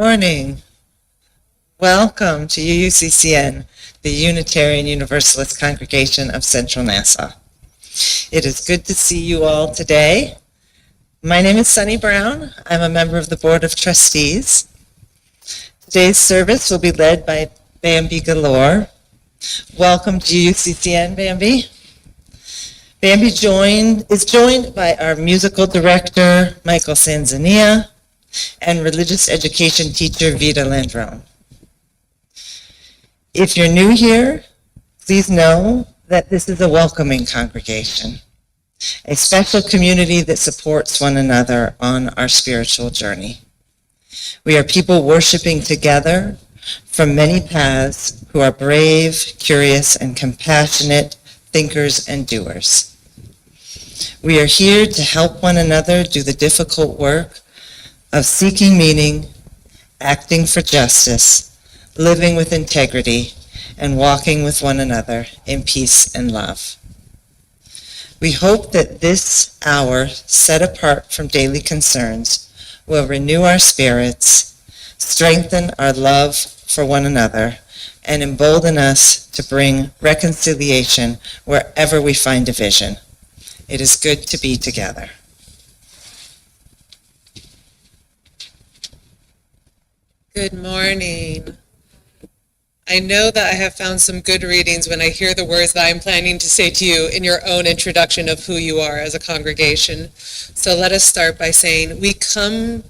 Morning. Welcome to UUCCN, the Unitarian Universalist Congregation of Central Nassau. It is good to see you all today. My name is Sunny Brown. I'm a member of the Board of Trustees. Today's service will be led by Bambi Galore. Welcome to UUCCN, Bambi. Bambi is joined by our musical director, Michael Sanzania, and religious education teacher, Vita Landrone. If you're new here, please know that this is a welcoming congregation, a special community that supports one another on our spiritual journey. We are people worshiping together from many paths who are brave, curious, and compassionate thinkers and doers. We are here to help one another do the difficult work of seeking meaning, acting for justice, living with integrity, and walking with one another in peace and love. We hope that this hour, set apart from daily concerns, will renew our spirits, strengthen our love for one another, and embolden us to bring reconciliation wherever we find division. It is good to be together. Good morning. I know that I have found some good readings when I hear the words that I'm planning to say to you in your own introduction of who you are as a congregation. So let us start by saying we come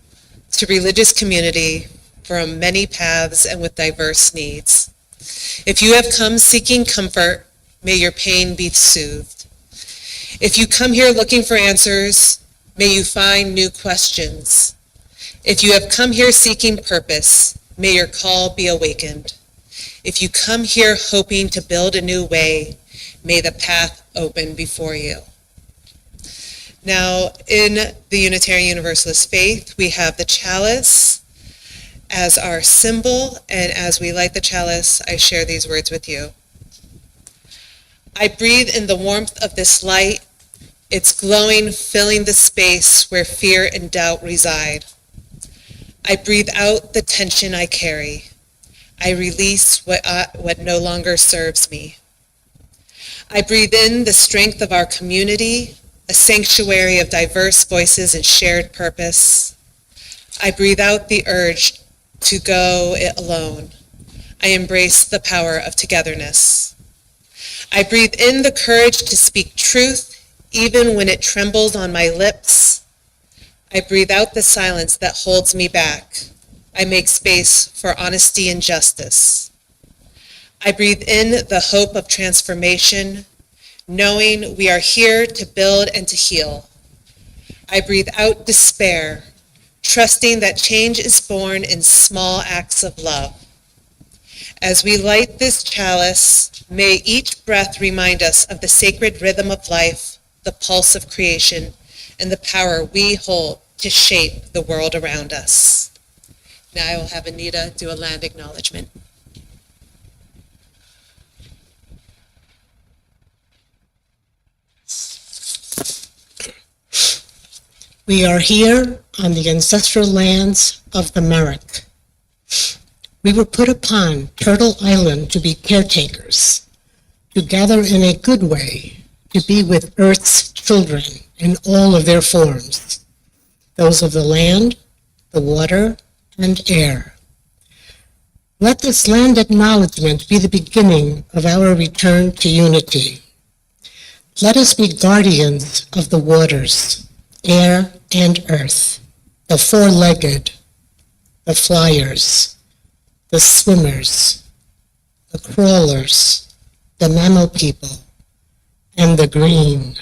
to religious community from many paths and with diverse needs. If you have come seeking comfort, may your pain be soothed. If you come here looking for answers, may you find new questions. If you have come here seeking purpose, may your call be awakened. If you come here hoping to build a new way, may the path open before you. Now, in the Unitarian Universalist faith, we have the chalice as our symbol, and as we light the chalice, I share these words with you. I breathe in the warmth of this light, its glowing filling the space where fear and doubt reside. I breathe out the tension I carry. I release what no longer serves me. I breathe in the strength of our community, a sanctuary of diverse voices and shared purpose. I breathe out the urge to go it alone. I embrace the power of togetherness. I breathe in the courage to speak truth, even when it trembles on my lips. I breathe out the silence that holds me back. I make space for honesty and justice. I breathe in the hope of transformation, knowing we are here to build and to heal. I breathe out despair, trusting that change is born in small acts of love. As we light this chalice, may each breath remind us of the sacred rhythm of life, the pulse of creation, and the power we hold to shape the world around us. Now I will have Anita do a land acknowledgement. We are here on the ancestral lands of the Merrick. We were put upon Turtle Island to be caretakers, to gather in a good way, to be with Earth's children in all of their forms, those of the land, the water, and air. Let this land acknowledgement be the beginning of our return to unity. Let us be guardians of the waters, air, and earth, the four-legged, the flyers, the swimmers, the crawlers, the mammal people, and the green.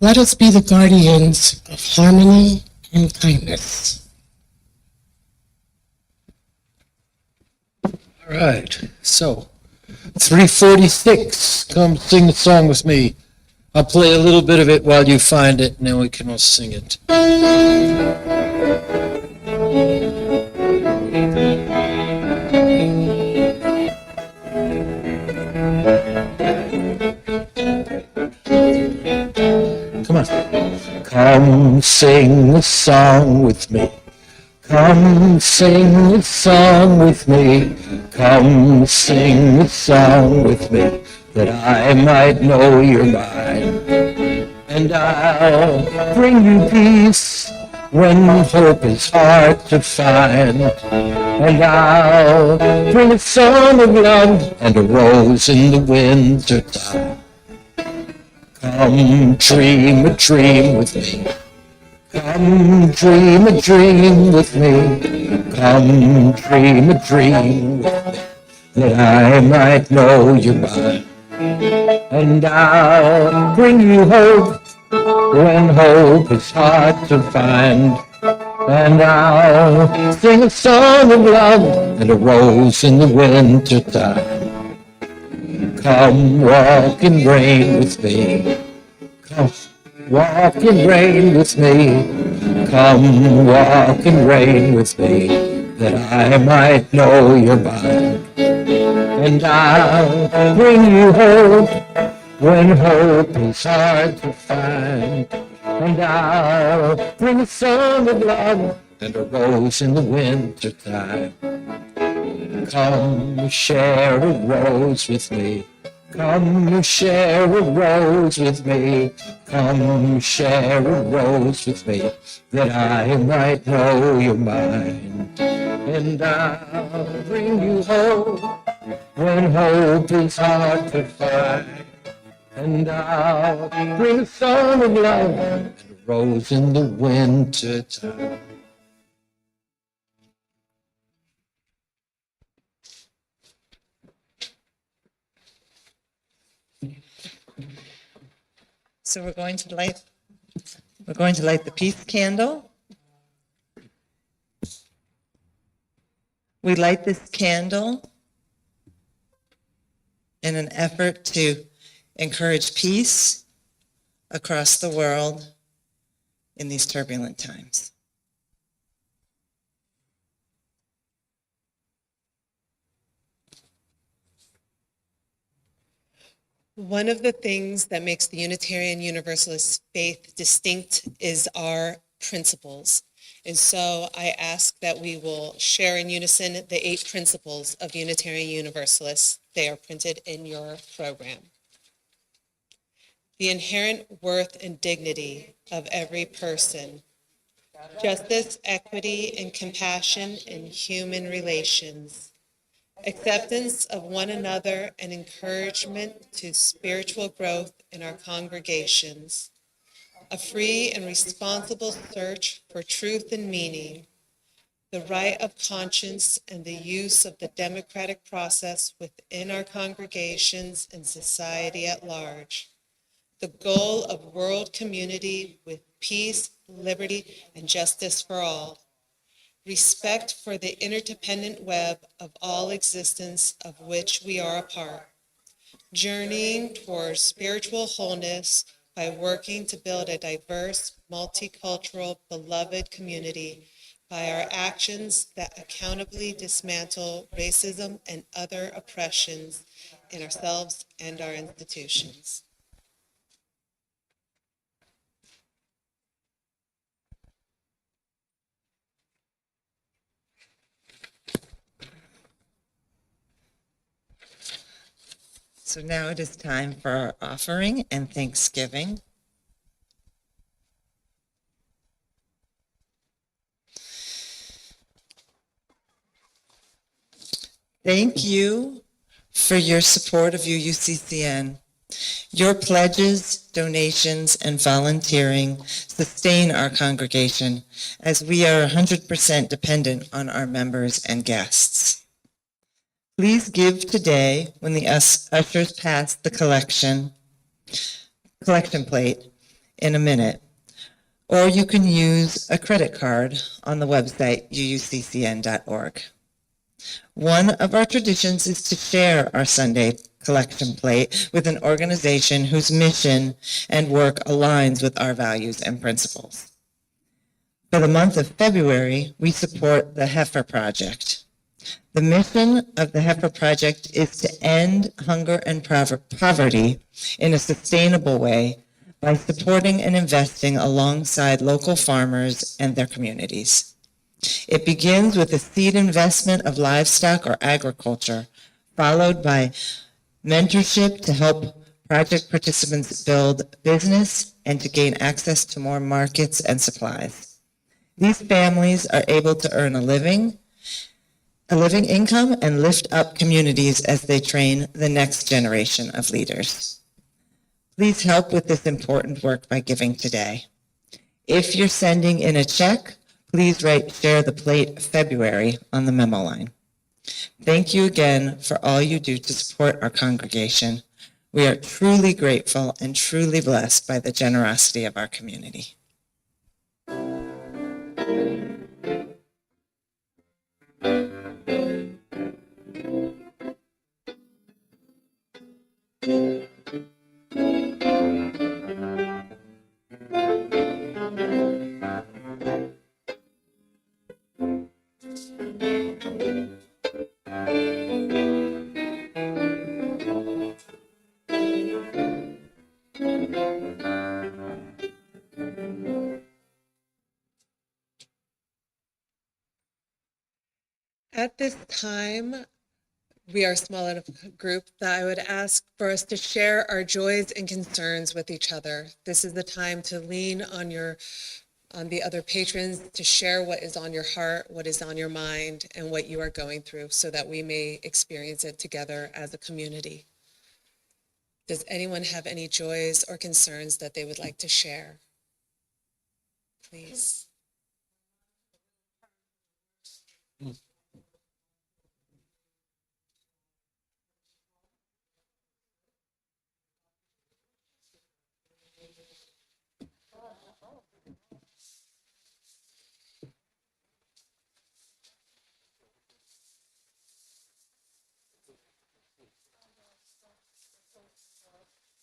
Let us be the guardians of harmony and kindness. All right, so 346, come sing the song with me. I'll play a little bit of it while you find it, and then we can all sing it. Come on. Come sing a song with me. Come sing a song with me. Come sing a song with me, that I might know you're mine. And I'll bring you peace when hope is hard to find. And I'll bring a song of love and a rose in the winter time. Come dream a dream with me. Come dream a dream with me. Come dream a dream with me, that I might know you're mine. And I'll bring you hope when hope is hard to find. And I'll sing a song of love and a rose in the winter time. Come walk in rain with me. Come walk in rain with me. Come walk in rain with me, that I might know you're mine. And I'll bring you hope when hope is hard to find. And I'll bring a song of love and a rose in the winter time. Come share a rose with me. Come share a rose with me. Come share a rose with me, that I might know you're mine. And I'll bring you hope when hope is hard to find. And I'll bring a song of love and a rose in the winter time. So we're going to light the peace candle. We light this candle in an effort to encourage peace across the world in these turbulent times. One of the things that makes the Unitarian Universalist faith distinct is our principles. And so I ask that we will share in unison the 8 principles of Unitarian Universalists. They are printed in your program. The inherent worth and dignity of every person. Justice, equity, and compassion in human relations. Acceptance of one another and encouragement to spiritual growth in our congregations. A free and responsible search for truth and meaning. The right of conscience and the use of the democratic process within our congregations and society at large. The goal of world community with peace, liberty, and justice for all. Respect for the interdependent web of all existence of which we are a part. Journeying towards spiritual wholeness by working to build a diverse, multicultural, beloved community by our actions that accountably dismantle racism and other oppressions in ourselves and our institutions. So now it is time for our offering and thanksgiving. Thank you for your support of UUCCN. Your pledges, donations, and volunteering sustain our congregation as we are 100% dependent on our members and guests. Please give today when the ushers pass the collection plate in a minute, or you can use a credit card on the website uuccn.org. One of our traditions is to share our Sunday collection plate with an organization whose mission and work aligns with our values and principles. For the month of February, we support the Heifer Project. The mission of the Heifer Project is to end hunger and poverty in a sustainable way by supporting and investing alongside local farmers and their communities. It begins with a seed investment of livestock or agriculture, followed by mentorship to help project participants build business and to gain access to more markets and supplies. These families are able to earn a living income and lift up communities as they train the next generation of leaders. Please help with this important work by giving today. If you're sending in a check, please write Share the Plate February on the memo line. Thank you again for all you do to support our congregation. We are truly grateful and truly blessed by the generosity of our community. At this time, we are a small enough group that I would ask for us to share our joys and concerns with each other. This is the time to lean on the other patrons to share what is on your heart, what is on your mind, and what you are going through so that we may experience it together as a community. Does anyone have any joys or concerns that they would like to share? Please.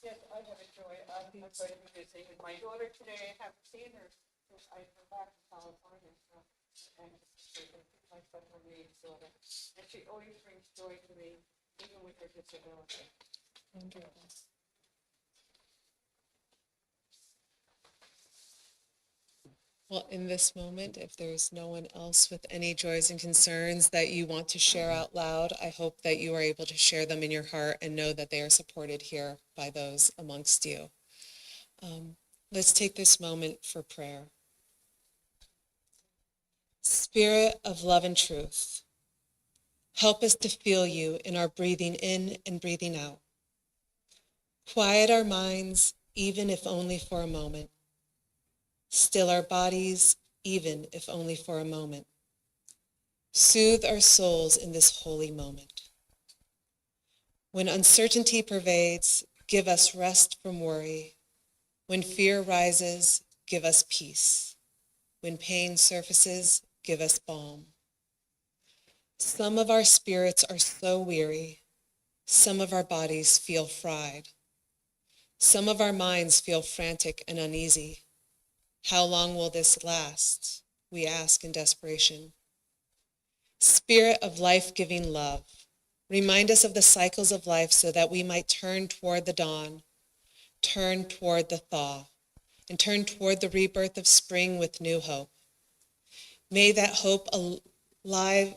Yes, I have a joy. I'm going to be visiting with my daughter today. I haven't seen her since I come back to California. And my son, her name's daughter. And she always brings joy to me, even with her disability. Wonderful. Well, in this moment, if there's no one else with any joys and concerns that you want to share out loud, I hope that you are able to share them in your heart and know that they are supported here by those amongst you. Let's take this moment for prayer. Spirit of love and truth, help us to feel you in our breathing in and breathing out. Quiet our minds, even if only for a moment. Still our bodies, even if only for a moment. Soothe our souls in this holy moment. When uncertainty pervades, give us rest from worry. When fear rises, give us peace. When pain surfaces, give us balm. Some of our spirits are so weary. Some of our bodies feel fried. Some of our minds feel frantic and uneasy. How long will this last? We ask in desperation. Spirit of life-giving love, remind us of the cycles of life so that we might turn toward the dawn, turn toward the thaw, and turn toward the rebirth of spring with new hope. Make that hope alive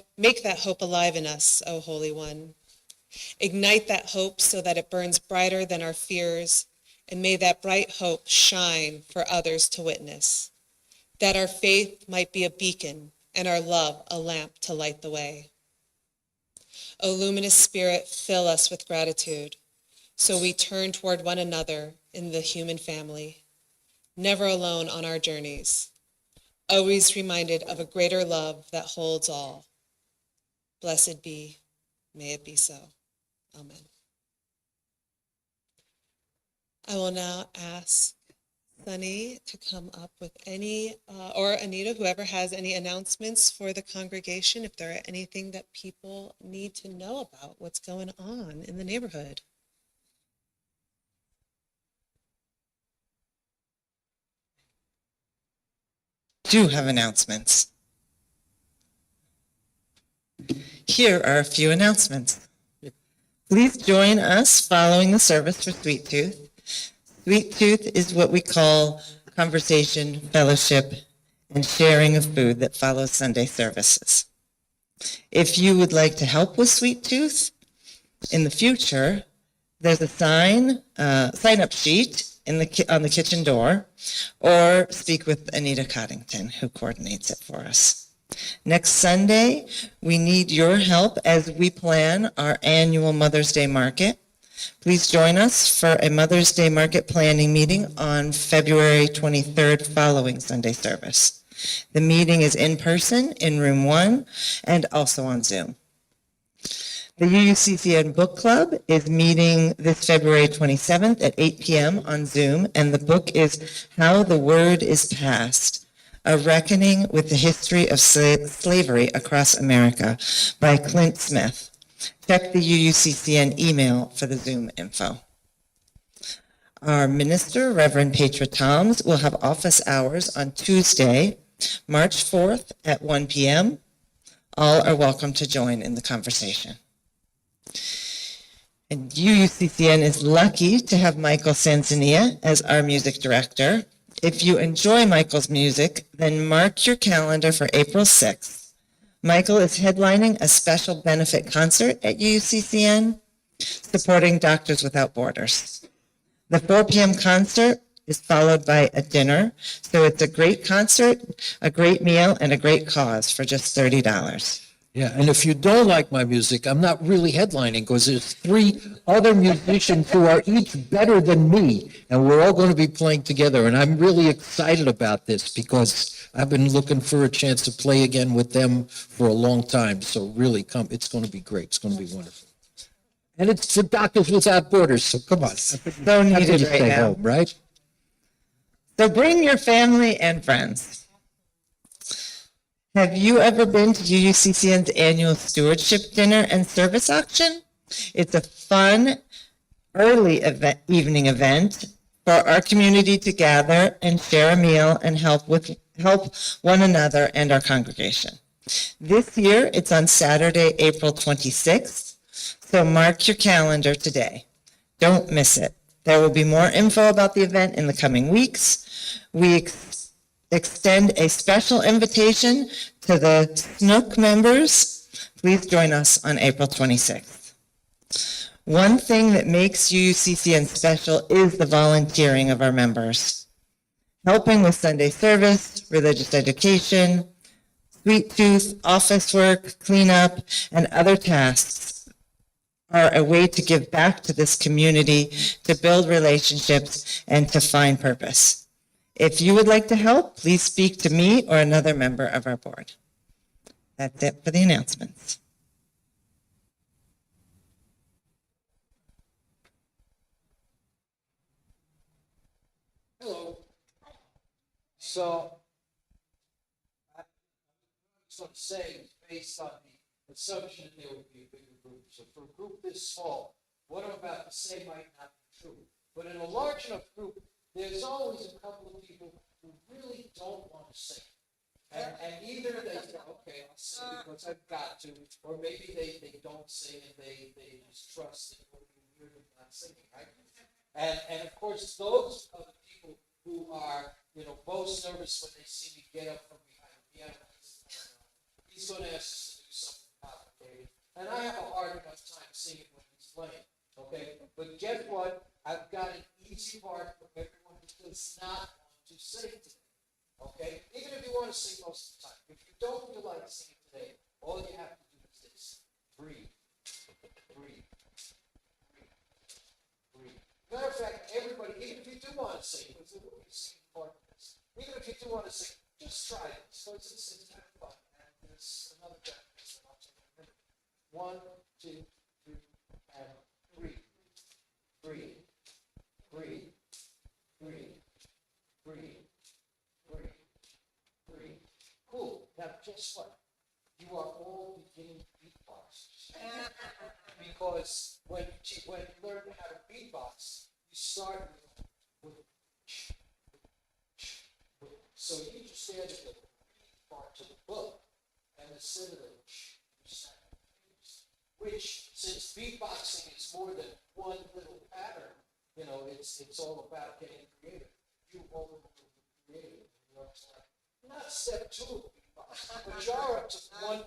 in us, O Holy One. Ignite that hope so that it burns brighter than our fears, and may that bright hope shine for others to witness, that our faith might be a beacon and our love a lamp to light the way. O luminous Spirit, fill us with gratitude, so we turn toward one another in the human family, never alone on our journeys, always reminded of a greater love that holds all. Blessed be, may it be so. Amen. I will now ask Sunny to come up with any, or Anita, whoever has any announcements for the congregation, if there are anything that people need to know about what's going on in the neighborhood. Do have announcements. Here are a few announcements. Please join us following the service for Sweet Tooth. Sweet Tooth is what we call conversation, fellowship, and sharing of food that follows Sunday services. If you would like to help with Sweet Tooth in the future, there's a sign-up sheet on the kitchen door, or speak with Anita Coddington, who coordinates it for us. Next Sunday, we need your help as we plan our annual Mother's Day Market. Please join us for a Mother's Day Market planning meeting on February 23rd following Sunday service. The meeting is in person in room 1 and also on Zoom. The UUCCN Book Club is meeting this February 27th at 8 p.m. on Zoom, and the book is How the Word is Passed, A Reckoning with the History of Slavery Across America by Clint Smith. Check the UUCCN email for the Zoom info. Our minister, Reverend Petra Toms, will have office hours on Tuesday, March 4th at 1 p.m. All are welcome to join in the conversation. And UUCCN is lucky to have Michael Sanzania as our music director. If you enjoy Michael's music, then mark your calendar for April 6th. Michael is headlining a special benefit concert at UUCCN, supporting Doctors Without Borders. The 4 p.m. concert is followed by a dinner, so it's a great concert, a great meal, and a great cause for just $30. Yeah, and if you don't like my music, I'm not really headlining because there's 3 other musicians who are each better than me, and we're all going to be playing together. And I'm really excited about this because I've been looking for a chance to play again with them for a long time. So really, it's going to be great. It's going to be wonderful. And it's for Doctors Without Borders, so come on. So needed right Stay now. home, right? So bring your family and friends. Have you ever been to UUCCN's annual stewardship dinner and service auction? It's a fun, early evening event for our community to gather and share a meal and help one another and our congregation. This year, it's on Saturday, April 26th, so mark your calendar today. Don't miss it. There will be more info about the event in the coming weeks. We extend a special invitation to the Snook members. Please join us on April 26th. One thing that makes UUCCN special is the volunteering of our members. Helping with Sunday service, religious education, Sweet Tooth, office work, cleanup, and other tasks are a way to give back to this community, to build relationships, and to find purpose. If you would like to help, please speak to me or another member of our board. That's it for the announcements. Hello. So, I sort of saying based on the assumption that there would be a bigger group. So for a group this small, what I'm about to say might not be true. But in a large enough group, there's always a couple of people who really don't want to sing. And either they say, okay, I'll sing because I've got to, or maybe they don't sing and they just trust that you're not singing, right? And of course, those are the people who are, most nervous when they see me get up from behind the piano. He's going to ask us to do something complicated. And I have a hard enough time singing when he's playing, okay? But guess what? I've got an easy part for everyone who does not want to sing today, okay? Even if you want to sing most of the time. If you don't feel like singing today, all you have to do is this. Breathe. Breathe. Breathe. Matter of fact, everybody, even if you do want to sing, because there will be a singing part of this, even if you do want to sing, just try it. So it's kind of fun. And there's another definition that I'll tell you in a minute. 1, 2, 3, and breathe. Breathe. Breathe. Breathe. Breathe. Breathe. Breathe. Cool. Now, guess what? You are all beginning beatboxers. Because when you learn how to beatbox, you start with so you just added the beat part to the book, and instead of the which, since beatboxing is more than one little pattern, it's all about getting creative. You all are creative. Not step two, but you're up to 1.5.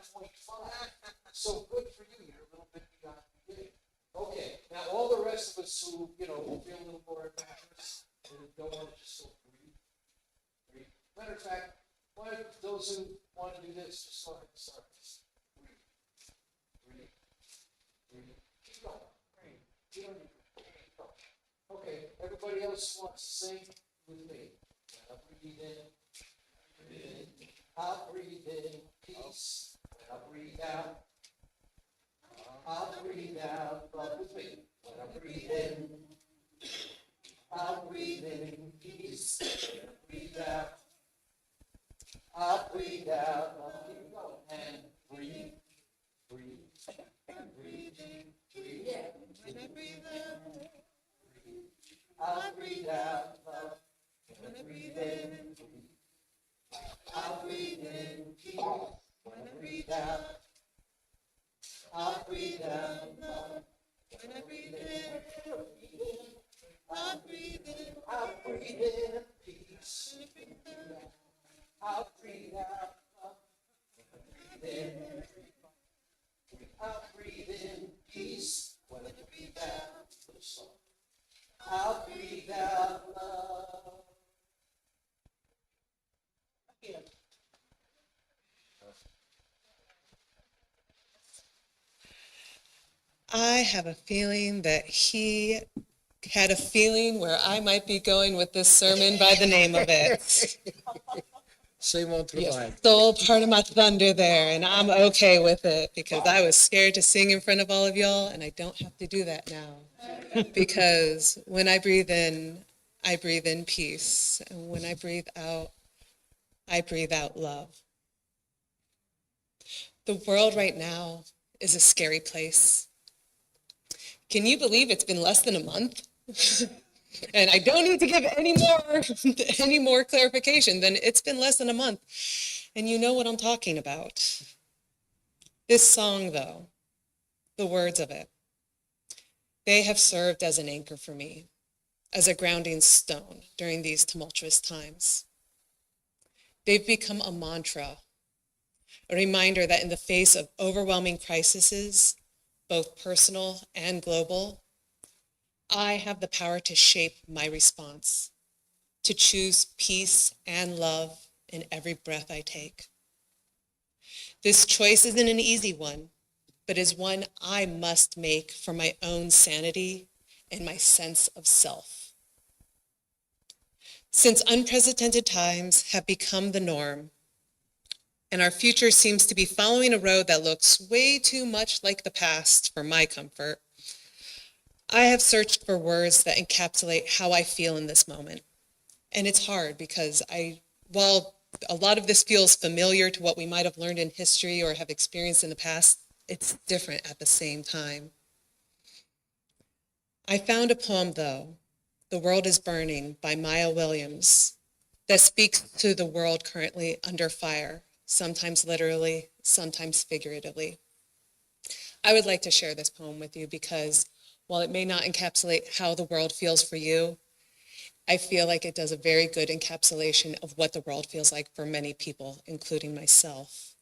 So good for you, you're a little bit beyond the beginning. Okay, now all the rest of us who, will feel a little more adventurous and don't want to just sort of breathe. Matter of fact, why don't those who want to do this, just go ahead and start this. Breathe. Keep going. You don't need to keep going. Okay, everybody else wants to sing with me. Now breathe in. I'll breathe in peace. I'll breathe out. I'll breathe out. Love with me. When I breathe in, I'll breathe in peace. Breathe out. I'll breathe out. I'll keep going and breathe. Breathe in. When I breathe out, I'll breathe out. Love. When I breathe in, I'll breathe in peace. When I breathe out, I'll breathe out love. When I breathe in, I'll breathe in. I'll breathe in peace. I'll breathe out love. Breathe in. I'll breathe in peace. When I breathe out, I'll breathe out love. Yeah. I have a feeling that he had a feeling where I might be going with this sermon by the name of it. Same on to the line. Stole part of my thunder there, and I'm okay with it because I was scared to sing in front of all of y'all, and I don't have to do that now. Because when I breathe in peace, and when I breathe out love. The world right now is a scary place. Can you believe it's been less than a month? And I don't need to give any more clarification than it's been less than a month. And you know what I'm talking about. This song, though, the words of it, they have served as an anchor for me, as a grounding stone during these tumultuous times. They've become a mantra, a reminder that in the face of overwhelming crises, both personal and global, I have the power to shape my response, to choose peace and love in every breath I take. This choice isn't an easy one, but is one I must make for my own sanity and my sense of self. Since unprecedented times have become the norm, and our future seems to be following a road that looks way too much like the past for my comfort, I have searched for words that encapsulate how I feel in this moment. And it's hard because while a lot of this feels familiar to what we might have learned in history or have experienced in the past, it's different at the same time. I found a poem, though, The World is Burning by Maya Williams, that speaks to the world currently under fire, sometimes literally, sometimes figuratively. I would like to share this poem with you because while it may not encapsulate how the world feels for you, I feel like it does a very good encapsulation of what the world feels like for many people, including myself.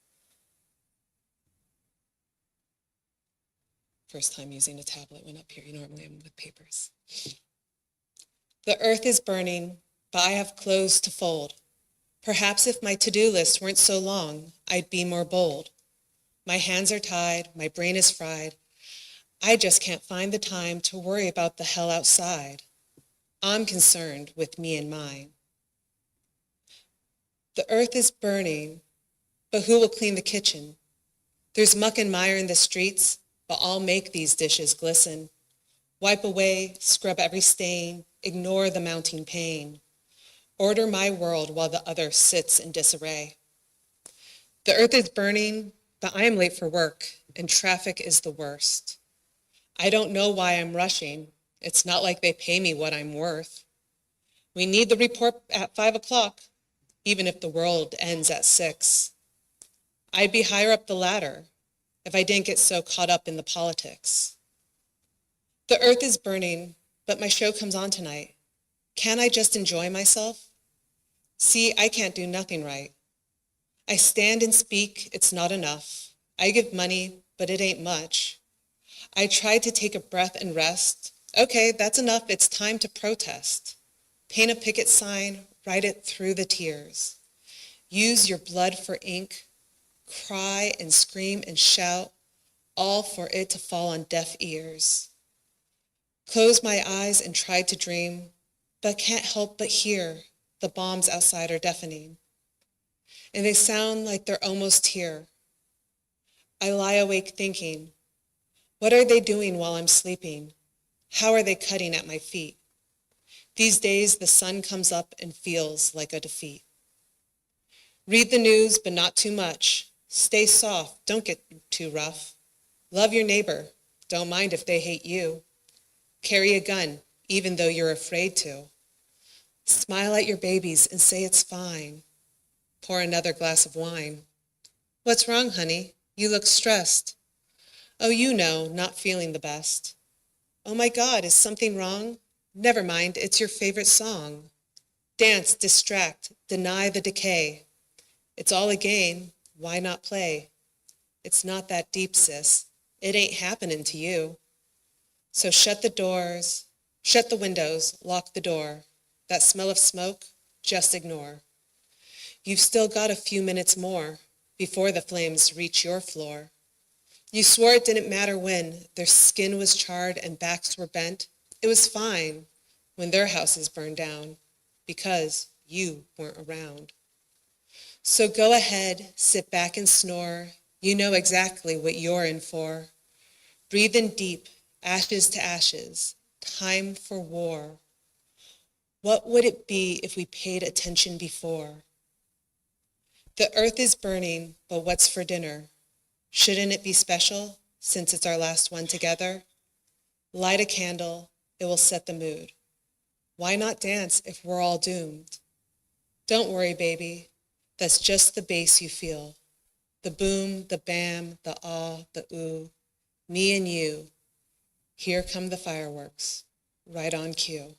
First time using a tablet when up here. Normally I'm with papers. The earth is burning, but I have clothes to fold. Perhaps if my to-do list weren't so long, I'd be more bold. My hands are tied, my brain is fried. I just can't find the time to worry about the hell outside. I'm concerned with me and mine. The earth is burning, but who will clean the kitchen? There's muck and mire in the streets, but I'll make these dishes glisten. Wipe away, scrub every stain, ignore the mounting pain. Order my world while the other sits in disarray. The earth is burning, but I am late for work, and traffic is the worst. I don't know why I'm rushing. It's not like they pay me what I'm worth. We need the report at 5 o'clock, even if the world ends at 6. I'd be higher up the ladder if I didn't get so caught up in the politics. The earth is burning, but my show comes on tonight. Can't I just enjoy myself? See, I can't do nothing right. I stand and speak, it's not enough. I give money, but it ain't much. I tried to take a breath and rest. Okay, that's enough, it's time to protest. Paint a picket sign, write it through the tears. Use your blood for ink, cry and scream and shout, all for it to fall on deaf ears. Close my eyes and tried to dream, but can't help but hear the bombs outside are deafening. And they sound like they're almost here. I lie awake thinking, what are they doing while I'm sleeping? How are they cutting at my feet? These days the sun comes up and feels like a defeat. Read the news, but not too much. Stay soft, don't get too rough. Love your neighbor, don't mind if they hate you. Carry a gun, even though you're afraid to. Smile at your babies and say it's fine. Pour another glass of wine. What's wrong, honey? You look stressed. Oh, you know, not feeling the best. Oh my God, is something wrong? Never mind, it's your favorite song. Dance, distract, deny the decay. It's all a game, why not play? It's not that deep, sis. It ain't happening to you. So shut the doors, shut the windows, lock the door. That smell of smoke, just ignore. You've still got a few minutes more before the flames reach your floor. You swore it didn't matter when their skin was charred and backs were bent. It was fine when their houses burned down because you weren't around. So go ahead, sit back and snore. You know exactly what you're in for. Breathe in deep, ashes to ashes, time for war. What would it be if we paid attention before? The earth is burning, but what's for dinner? Shouldn't it be special since it's our last one together? Light a candle, it will set the mood. Why not dance if we're all doomed? Don't worry, baby, that's just the bass you feel. The boom, the bam, the ah, the ooh, me and you. Here come the fireworks, right on cue.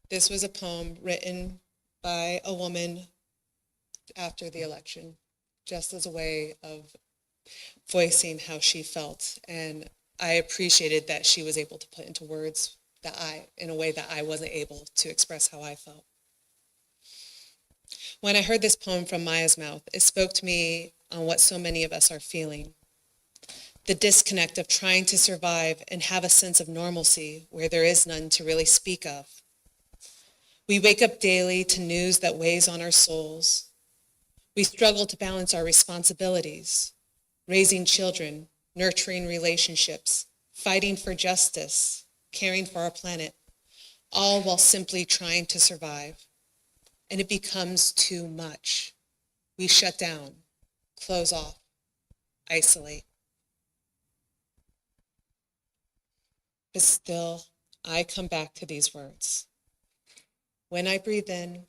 This was a poem written by a woman after the election, just as a way of voicing how she felt. And I appreciated that she was able to put into words in a way that I wasn't able to express how I felt. When I heard this poem from Maya's mouth, it spoke to me on what so many of us are feeling. The disconnect of trying to survive and have a sense of normalcy where there is none to really speak of. We wake up daily to news that weighs on our souls. We struggle to balance our responsibilities, raising children, nurturing relationships, fighting for justice, caring for our planet, all while simply trying to survive. And it becomes too much. We shut down, close off, isolate. But still, I come back to these words. When I breathe in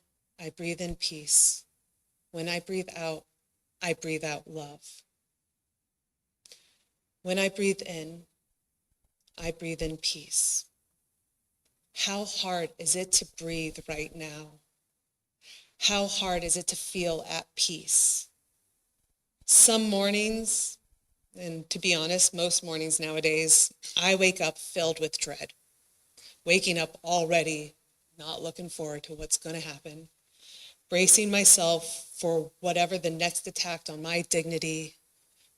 peace. When I breathe out love. When I breathe in peace. How hard is it to breathe right now? How hard is it to feel at peace? Some mornings, and to be honest, most mornings nowadays, I wake up filled with dread. Waking up already, not looking forward to what's going to happen. Bracing myself for whatever the next attack on my dignity,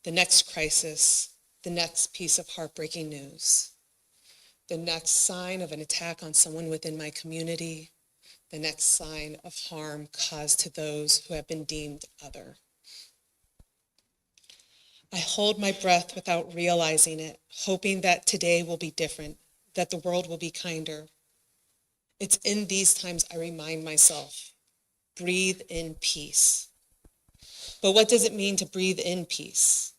the next crisis, the next piece of heartbreaking news, the next sign of an attack on someone within my community, the next sign of harm caused to those who have been deemed other. I hold my breath without realizing it, hoping that today will be different, that the world will be kinder. It's in these times I remind myself, breathe in peace. But what does it mean to breathe in peace?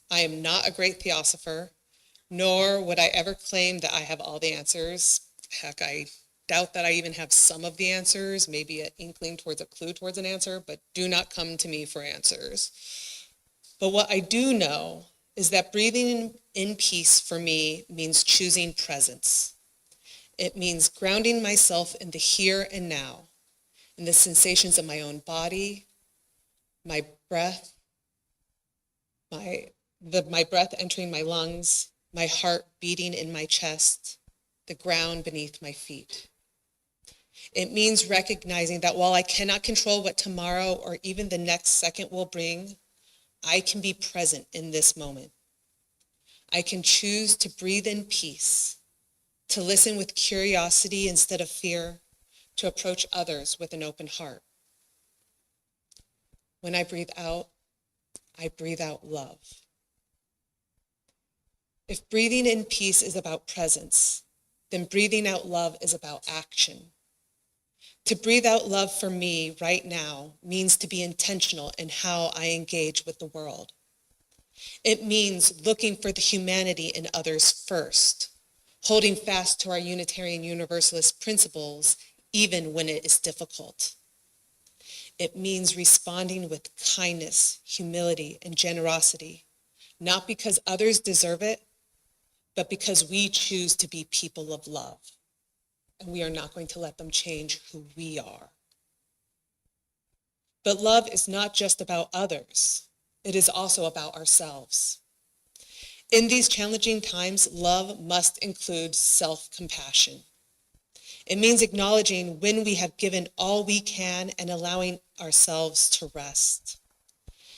I am not a great theosopher, nor would I ever claim that I have all the answers. Heck, I doubt that I even have some of the answers, maybe an inkling towards a clue towards an answer, but do not come to me for answers. But what I do know is that breathing in peace for me means choosing presence. It means grounding myself in the here and now, and the sensations of my own body, my breath, my breath entering my lungs, my heart beating in my chest, the ground beneath my feet. It means recognizing that while I cannot control what tomorrow or even the next second will bring, I can be present in this moment. I can choose to breathe in peace, to listen with curiosity instead of fear, to approach others with an open heart. When I breathe out love. If breathing in peace is about presence, then breathing out love is about action. To breathe out love for me right now means to be intentional in how I engage with the world. It means looking for the humanity in others first, holding fast to our Unitarian Universalist principles even when it is difficult. It means responding with kindness, humility, and generosity, not because others deserve it, but because we choose to be people of love, and we are not going to let them change who we are. But love is not just about others. It is also about ourselves. In these challenging times, love must include self-compassion. It means acknowledging when we have given all we can and allowing ourselves to rest.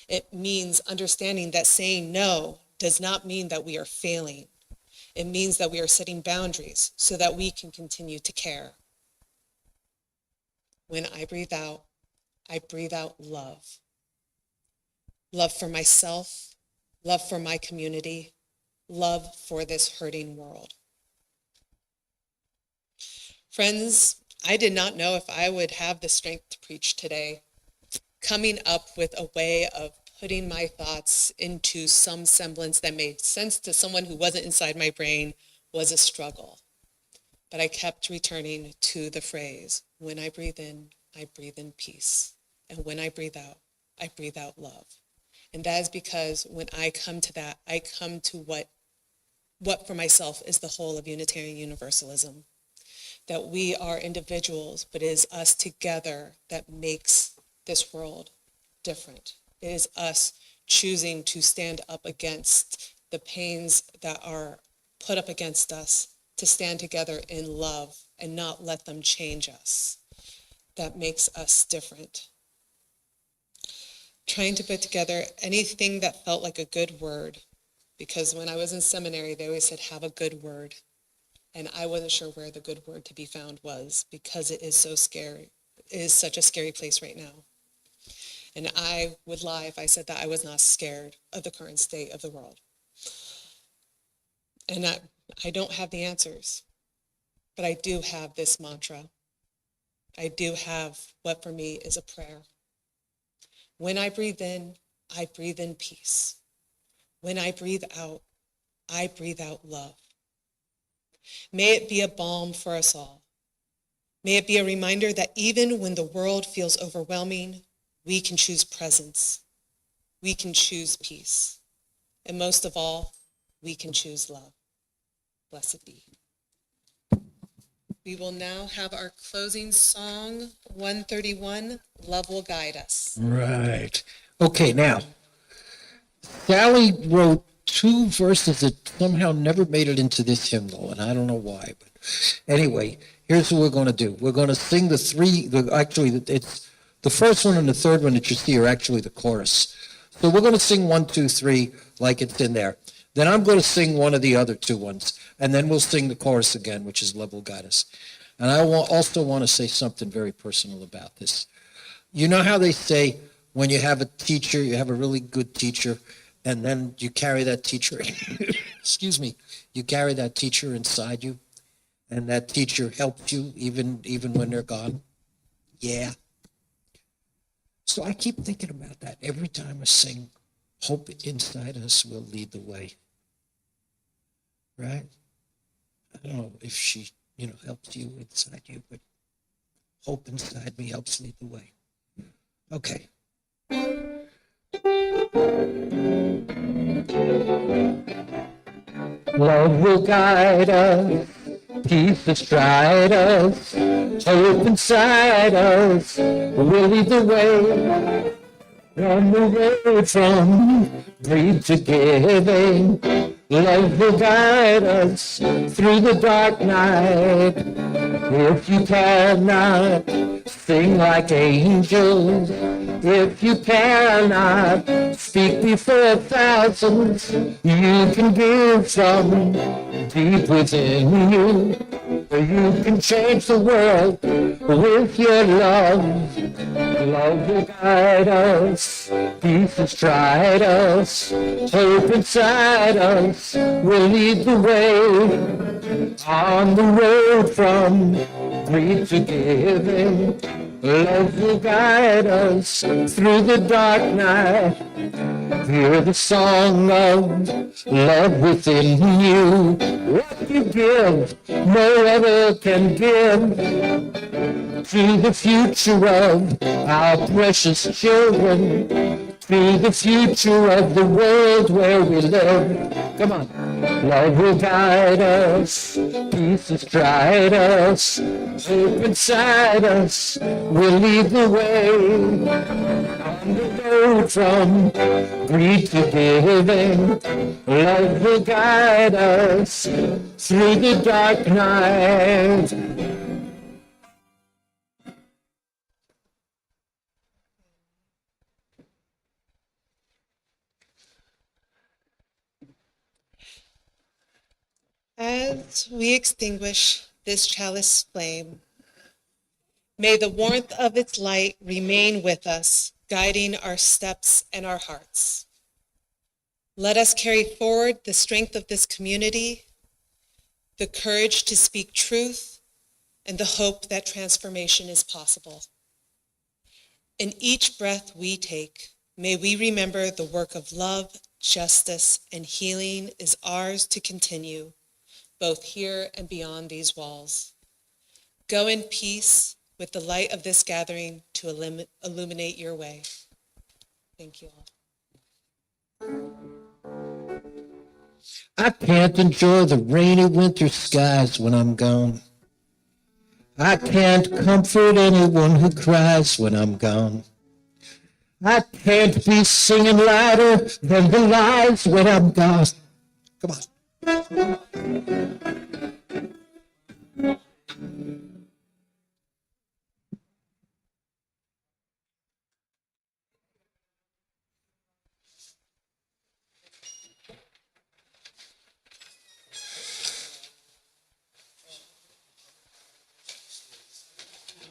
It means understanding that saying no does not mean that we are failing. It means that we are setting boundaries so that we can continue to care. When I breathe out love. Love for myself, love for my community, love for this hurting world. Friends, I did not know if I would have the strength to preach today. Coming up with a way of putting my thoughts into some semblance that made sense to someone who wasn't inside my brain was a struggle. But I kept returning to the phrase, when I breathe in peace. And when I breathe out love. And that is because when I come to that, I come to what for myself is the whole of Unitarian Universalism. That we are individuals, but it is us together that makes this world different. It is us choosing to stand up against the pains that are put up against us, to stand together in love and not let them change us. That makes us different. Trying to put together anything that felt like a good word, because when I was in seminary, they always said, have a good word. And I wasn't sure where the good word to be found was, because it is so scary. It is such a scary place right now. And I would lie if I said that I was not scared of the current state of the world. And I don't have the answers, but I do have this mantra. I do have what for me is a prayer. When I breathe in peace. When I breathe out love. May it be a balm for us all. May it be a reminder that even when the world feels overwhelming, we can choose presence. We can choose peace. And most of all, we can choose love. Blessed be. We will now have our closing song, 131, Love Will Guide Us. Right. Okay, now, Sally wrote two verses that somehow never made it into this hymnal, and I don't know why. But anyway, here's what we're going to do. We're going to sing it's the first one and the third one that you see are actually the chorus. So we're going to sing 1, 2, 3 like it's in there. Then I'm going to sing one of the other two ones, and then we'll sing the chorus again, which is Love Will Guide Us. And I also want to say something very personal about this. You know how they say when you have a teacher, you have a really good teacher, and then you carry that teacher, you carry that teacher inside you, and that teacher helps you even when they're gone? Yeah. So I keep thinking about that every time I sing, Hope Inside Us Will Lead the Way. Right? I don't know if she, helps you inside you, but hope inside me helps lead the way. Okay. Love will guide us, peace bestride us, hope inside us will lead the way. On the road from greed to giving, love will guide us through the dark night. If you cannot sing like angels, if you cannot speak before thousands, you can give from deep within you. You can change the world with your love. Love will guide us, peace has tried us, hope inside us will lead the way. On the road from greed to giving, love will guide us through the dark night. Hear the song of love within you. What you give, no other can give. To the future of our precious children, to the future of the world where we live. Come on. Love will guide us, peace has tried us, hope inside us will lead the way. On the road from greed to giving, love will guide us through the dark night. As we extinguish this chalice flame, may the warmth of its light remain with us, guiding our steps and our hearts. Let us carry forward the strength of this community, the courage to speak truth, and the hope that transformation is possible. In each breath we take, may we remember the work of love, justice, and healing is ours to continue, both here and beyond these walls. Go in peace with the light of this gathering to illuminate your way. Thank you all. I can't enjoy the rainy winter skies when I'm gone. I can't comfort anyone who cries when I'm gone. I can't be singing louder than the lies when I'm gone. Come on.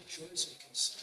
Choice we can say.